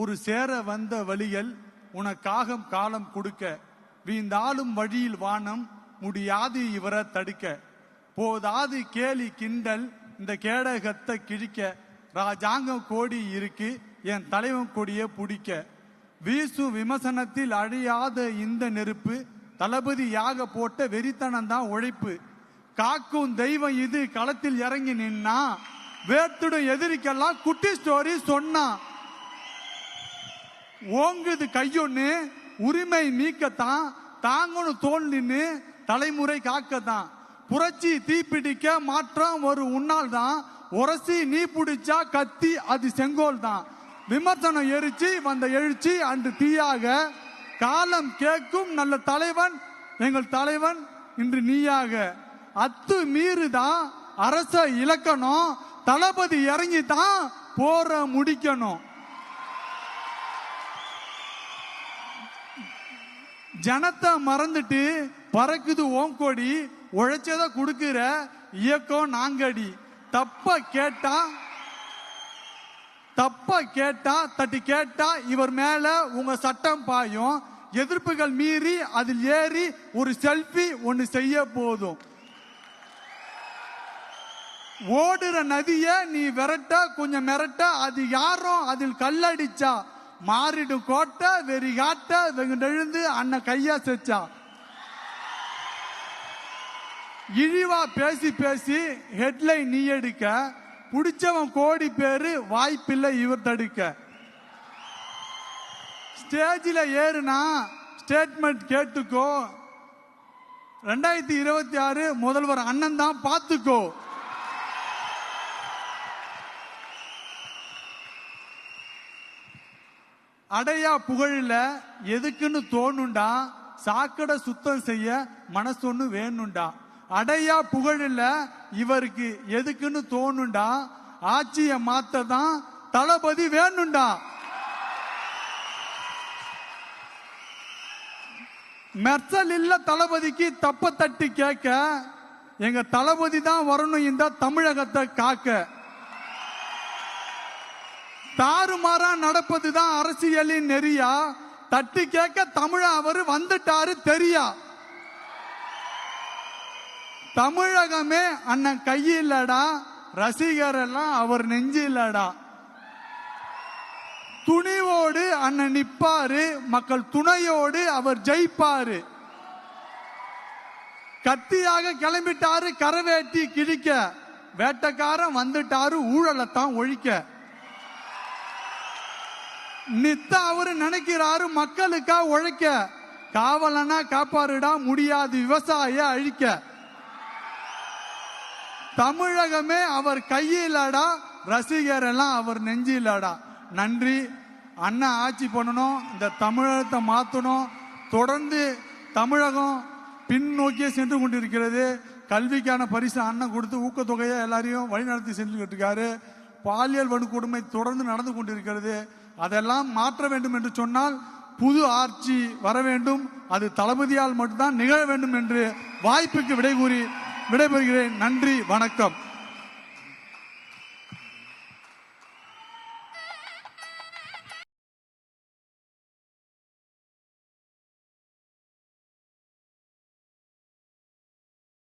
ஒரு சேர வந்த வழிகள் உனக்காக காலம் கொடுக்க, வீந்தாலும் வழியில் வானம் முடியாது இவரை தடுக்க, போதாது கேலி கிண்டல் இந்த கேடகத்தை கிழிக்க, ராஜாங்க கோடி இருக்கு என் தலைவன் கொடிய பிடிக்க, வீசு விமர்சனத்தில் அழியாத இந்த நெருப்பு, தளபதியாக போட்ட வெறித்தனம் தான் உழைப்பு, காக்கும் தெய்வம் இது களத்தில் இறங்கி நின்னா, வேர்த்துடும் எதிரிக்கெல்லாம் குட்டி ஸ்டோரி சொன்னா, ஓங்குது கையொன்னு உரிமை நீக்கத்தான், தாங்கணும் தோல் நின்னு தலைமுறை காக்கத்தான், புரட்சி தீப்பிடிக்க மாற்றம் ஒரு உன்னால் தான், உரசி நீ பிடிச்சா கத்தி அது செங்கோல் தான், விமர்சனம் எரிச்சு வந்த எழுச்சி அன்று தீயாக, காலம் கேட்கும் நல்ல தலைவன் எங்கள் தலைவன் இன்று நீயாக, அத்து மீறுதான் அரச இலக்கணம், தளபதி இறங்கி தான் போற முடிக்கணும், ஜனத்தை மறந்துட்டு பறக்குது ஓங்கோடி, உழைச்சத கொடுக்கிற இயக்கம் நாங்கடி, தப்ப கேட்டா தட்டி கேட்டா இவர் மேல உங்க சட்டம் பாயும், எதிர்ப்புகள் மீறி அதில் ஏறி ஒரு செல்ஃபி ஒன்னு செய்ய போதும், ஓடுற நதிய நீ விரட்ட கொஞ்சம் மிரட்ட, அது யாரும் அதில் கல்லடிச்சா, மாறிடும் கோட்டை வெறி காட்ட வெகுண்டெழுந்து அண்ணன் கையா செச்சா, இழிவா பேசி பேசி ஹெட்லைன் நீ எடுக்க, புடிச்சவன் கோடி பேரு வாய்ப்பில்லை இவர் தடுக்க, ஸ்டேஜில் ஏறுனா ஸ்டேட்மெண்ட் கேட்டுக்கோ, 2026 முதல்வர் அண்ணன் தான் பார்த்துக்கோ, அடையா புகழில எதுக்குன்னு தோணுண்டா, சாக்கடை சுத்தம் செய்ய மனசொன்னு வேணுண்டா, அடையா புகழில இவருக்கு எதுக்குன்னு தோணுண்டா, ஆட்சிய மாத்ததான் தளபதி வேணுண்டா, மெர்சல் இல்ல தளபதிக்கு தப்ப தட்டி கேட்க, எங்க தளபதி தான் வரணும் இந்த தமிழகத்தை காக்க, தாறுமாறா நடப்பதுதான் அரசியலின் நெறியா, தட்டி கேட்க தமிழ அவரு வந்துட்டாரு தெரியா, தமிழகமே அண்ணன் கையில்லடா, ரசிகர் எல்லாம் அவர் நெஞ்சு இல்லடா, துணிவோடு அண்ணன் நிப்பாரு, மக்கள் துணையோடு அவர் ஜெயிப்பாரு, கத்தியாக கிளம்பிட்டாரு கரவேட்டி கிழிக்க, வேட்டக்காரன் வந்துட்டாரு ஊழலத்தான் ஒழிக்க, நித்த அவரு நினைக்கிறாரு மக்களுக்கா உழைக்க, காவலனா காப்பாருடா முடியாது விவசாய அழிக்க, தமிழகமே அவர் கையிலடா, ரசிகர் எல்லாம் அவர் நெஞ்சிலடா. நன்றி. அண்ணன் ஆட்சி பண்ணணும், இந்த தமிழகத்தை மாற்றணும், தொடர்ந்து தமிழகம் பின்னோக்கியே சென்று கொண்டிருக்கிறது, கல்விக்கான பரிசு அண்ணன் கொடுத்து ஊக்கத்தொகையை எல்லாரையும் வழிநடத்தி சென்று இருக்காரு, பாலியல் வன்கொடுமை தொடர்ந்து நடந்து கொண்டிருக்கிறது, அதெல்லாம் மாற்ற வேண்டும் என்று சொன்னால் புது ஆட்சி வர வேண்டும், அது தளபதியால் மட்டும்தான் நிகழ வேண்டும் என்று வாய்ப்புக்கு விடைபெறுகிறேன். நன்றி, வணக்கம்.